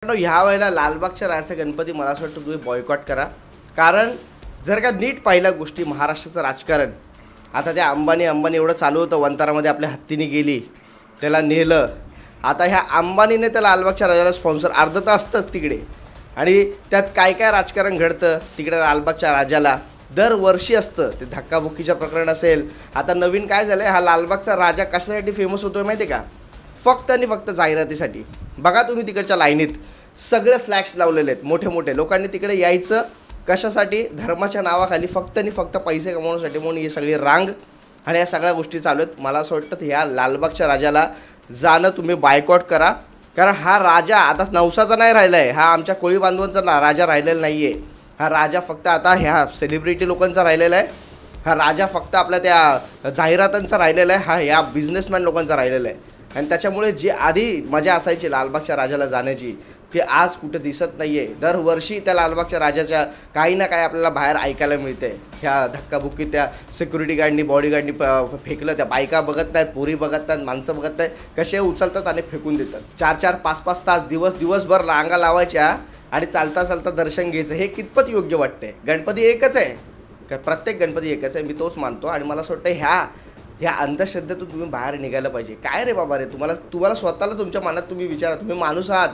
ह्या वेळेला लालबागच्या राजाचा गणपती मला असं वाटतं तुम्ही बॉयकॉट करा. कारण जर का नीट पाहिल्या गोष्टी महाराष्ट्राचं राजकारण, आता त्या अंबानी एवढं चालू होतं, वंतारामध्ये आपल्या हत्तीने गेली, त्याला नेलं. आता ह्या अंबानीने त्या लालबागच्या राजाला स्पॉन्सर अर्ध तर असतंच तिकडे. आणि त्यात काय काय राजकारण घडतं तिकडे लालबागच्या राजाला दरवर्षी असतं. ते धक्काबुक्कीचं प्रकरण असेल. आता नवीन काय झालं आहे, हा लालबागचा राजा कशासाठी फेमस होतो माहिती आहे का? फक्त आणि फक्त जाहिरातीसाठी. बघा तुम्ही तिकडच्या लाईनीत सगळे फ्लॅग्स लावलेले आहेत मोठे मोठे. लोकांनी तिकडे यायचं कशासाठी? धर्माच्या नावाखाली फक्त आणि फक्त पैसे कमवण्यासाठी. म्हणून ही सगळी रांग आणि या सगळ्या गोष्टी चालू आहेत. मला असं वाटतं ह्या लालबागच्या राजाला जाणं तुम्ही बायकॉट करा. कारण हा राजा आता नवसाचा नाही राहिला आहे, हा आमच्या कोळी बांधवांचा राजा राहिलेला नाही आहे. हा राजा फक्त आता ह्या सेलिब्रिटी लोकांचा राहिलेला आहे. हा राजा फक्त आपल्या त्या जाहिरातांचा राहिलेला आहे. हा ह्या बिझनेसमॅन लोकांचा राहिलेला आहे. आणि त्याच्यामुळे जी आधी मजा असायची लालबागच्या राजाला जाण्याची, ती आज कुठे दिसत नाही आहे. दरवर्षी त्या लालबागच्या राजाच्या काही ना काही आपल्याला बाहेर ऐकायला मिळते. ह्या धक्काबुक्की त्या सिक्युरिटी गार्डनी बॉडीगार्डनी फेकलं. त्या बायका बघत नाहीत, पोरी बघत नाहीत, माणसं बघत नाहीत, कसे उचलतात आणि फेकून देतात. 4-4, 5-5 तास दिवसभर रांगा लावायच्या आणि चालता चालता दर्शन घ्यायचं. हे कितपत योग्य वाटते? गणपती एकच आहे, प्रत्येक गणपती एकच आहे, मी तोच मानतो. आणि मला असं वाटतं ह्या अंधश्रद्धेतून तुम्ही बाहेर निघायला पाहिजे. काय रे बाबा रे, तुम्हाला स्वतःला तुमच्या मनात तुम्ही विचारा. तुम्ही माणूस आहात,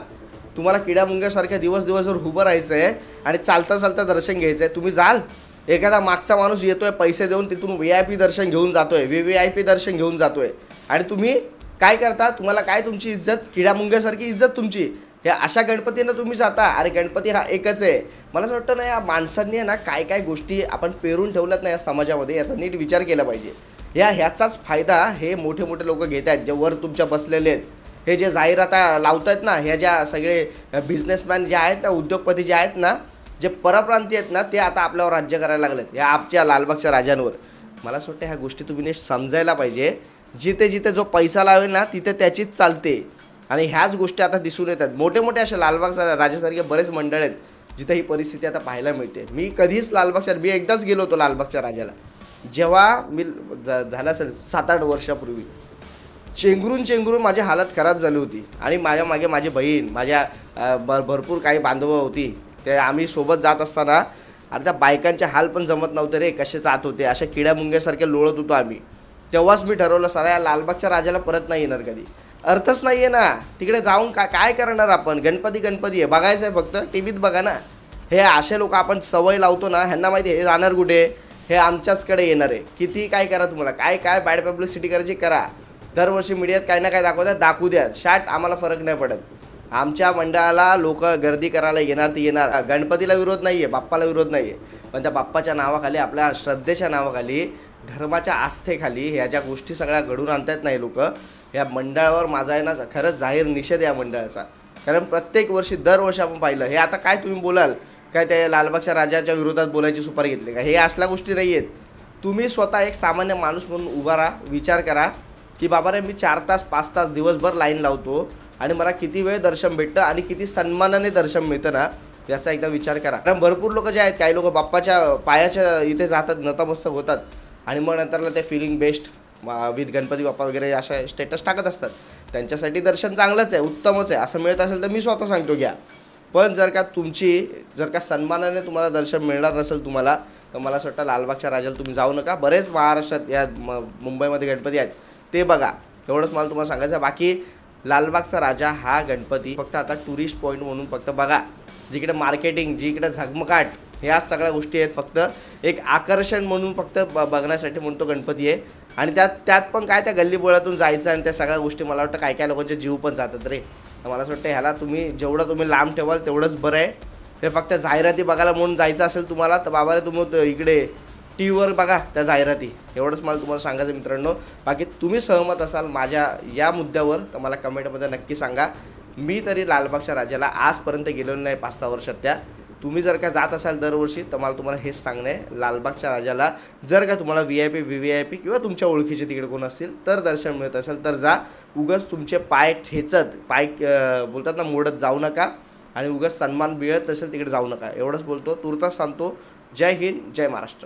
तुम्हाला किड्यामुंग्यासारख्या दिवसभर उभं राहायचं आहे आणि चालता चालता दर्शन घ्यायचं आहे. तुम्ही जाल, एखादा मागचा माणूस येतोय पैसे देऊन, तिथून VIP दर्शन घेऊन जातोय, VVIP दर्शन घेऊन जातोय, आणि तुम्ही काय करता? तुम्हाला काय तुमची इज्जत? किड्यामुंग्यासारखी इज्जत तुमची. ह्या अशा गणपतीनं तुम्ही जाता. अरे गणपती हा एकच आहे. मला असं वाटतं ना, या माणसांनी ना काय काय गोष्टी आपण पेरून ठेवल्यात ना या समाजामध्ये, याचा नीट विचार केला पाहिजे. ह्याचाच फायदा हे मोठे मोठे लोक घेत आहेत, जे वर तुमच्या बसलेले आहेत. हे जे जाहिराता लावत आहेत ना, ह्या ज्या सगळे बिझनेसमॅन जे आहेत ना, उद्योगपती जे आहेत ना, जे परप्रांतीय आहेत ना, ते आता आपल्यावर राज्य करायला लागलेत ह्या आपल्या लालबागच्या राजांवर. मला असं वाटतं ह्या गोष्टी तुम्ही नीट समजायला पाहिजे. जिथे जिथे जो पैसा लावेल ना, तिथे त्याचीच चालते. आणि ह्याच गोष्टी आता दिसून येतात. मोठे मोठे असे लालबागच्या राजासारखे बरेच मंडळ आहेत जिथे ही परिस्थिती आता पाहायला मिळते. मी कधीच मी एकदाच गेलो होतो लालबागच्या राजाला, जेव्हा मी झालं असेल 7-8 वर्षापूर्वी. चेंगरून माझी हालत खराब झाली होती. आणि माझ्या मागे माझी बहीण, माझ्या भरपूर काही बांधव होती. ते आम्ही सोबत जात असताना आणि त्या बायकांचे हाल पण जमत नव्हते रे, कसे जात होते, अशा किड्यामुंग्यासारखे लोळत होतो आम्ही. तेव्हाच मी ठरवलं, सर या लालबागच्या राजाला परत नाही येणार कधी. अर्थच नाही आहे ना तिकडे जाऊन. काय करणार आपण? गणपती आहे, बघायचं आहे फक्त, टी व्हीत बघा ना. हे असे लोक आपण सवय लावतो ना, ह्यांना माहिती आहे हे जाणार कुठे, हे आमच्याचकडे येणार आहे. किती काय करा तुम्हाला, काय बॅड पब्लिसिटी करायची करा. दरवर्षी मीडियात काही ना काय दाखवू द्या. शाट आम्हाला फरक नाही पडत. आमच्या मंडळाला लोक गर्दी करायला येणार ते येणार. गणपतीला विरोध नाही आहे, बाप्पाला विरोध नाही आहे. पण त्या बाप्पाच्या नावाखाली, आपल्या श्रद्धेच्या नावाखाली, धर्माच्या आस्थेखाली ह्या ज्या गोष्टी सगळ्या घडून आणतात नाही लोक, या मंडळावर माझा आहे ना खरंच जाहीर निषेध या मंडळाचा. कारण प्रत्येक वर्षी दरवर्षी आपण पाहिलं. हे आता काय तुम्ही बोलाल काय त्या लालबागच्या राजाच्या विरोधात बोलायची सुपारी घेतली का? हे असल्या गोष्टी नाही आहेत. तुम्ही स्वतः एक सामान्य माणूस म्हणून उभा राहा. विचार करा की बाबा रे, मी 4 तास 5 तास दिवसभर लाईन लावतो आणि मला किती वेळ दर्शन भेटतं आणि किती सन्मानाने दर्शन मिळतं ना, याचा एकदा विचार करा. कारण भरपूर लोक जे आहेत, काही लोक बाप्पाच्या पायाच्या इथे जातात, नतमस्तक होतात आणि मग नंतरला ते feeling best with Ganpati Bappa वगैरे अशा स्टेटस टाकत असतात. त्यांच्यासाठी दर्शन चांगलंच आहे, उत्तमच आहे. असं मिळत असेल तर मी स्वतः सांगतो घ्या. पण जर का सन्मानाने तुम्हाला दर्शन मिळणार नसेल तुम्हाला, तर मला असं वाटतं लालबागच्या राजाला तुम्ही जाऊ नका. बरेच महाराष्ट्रात या मुंबईमध्ये गणपती आहेत, ते बघा. एवढंच मला तुम्हाला सांगायचं आहे. बाकी लालबागचा राजा हा गणपती फक्त आता टुरिस्ट पॉईंट म्हणून फक्त बघा. जिकडे मार्केटिंग, जिकडे झगमगाट, ह्या सगळ्या गोष्टी आहेत. फक्त एक आकर्षण म्हणून फक्त बघण्यासाठी म्हणतो गणपती आहे. आणि त्यात पण काय त्या गल्लीबोळातून जायचं आणि त्या सगळ्या गोष्टी, मला वाटतं काय लोकांचे जीव पण जातात रे. मला असं वाटतं ह्याला जेवढं तुम्ही लांब ठेवाल तेवढंच बरं आहे. ते फक्त जाहिराती बघायला म्हणून जायचं असेल तुम्हाला, तर बाबा रे तुम्ही इकडे TV वर बघा त्या जाहिराती. एवढंच मला तुम्हाला सांगायचं मित्रांनो. बाकी तुम्ही सहमत असाल माझ्या या मुद्द्यावर तर मला कमेंटमध्ये नक्की सांगा. मी तरी लालबागच्या राजाला आजपर्यंत गेलेलो नाही 5-6 वर्षात. तुम्ही जर का जात असाल दरवर्षी तर मला तुम्हाला हेच सांगणं आहे, लालबागच्या राजाला जर का तुम्हाला VIP VVIP किंवा तुमच्या ओळखीचे तिकडे कोण असतील तर दर्शन मिळत असेल तर जा. उगाच तुमचे पाय बोलतात ना मोडत जाऊ नका. आणि उगाच सन्मान मिळत असेल तिकडे जाऊ नका. एवढंच बोलतो, तुर्तास सांगतो. जय हिंद, जय महाराष्ट्र.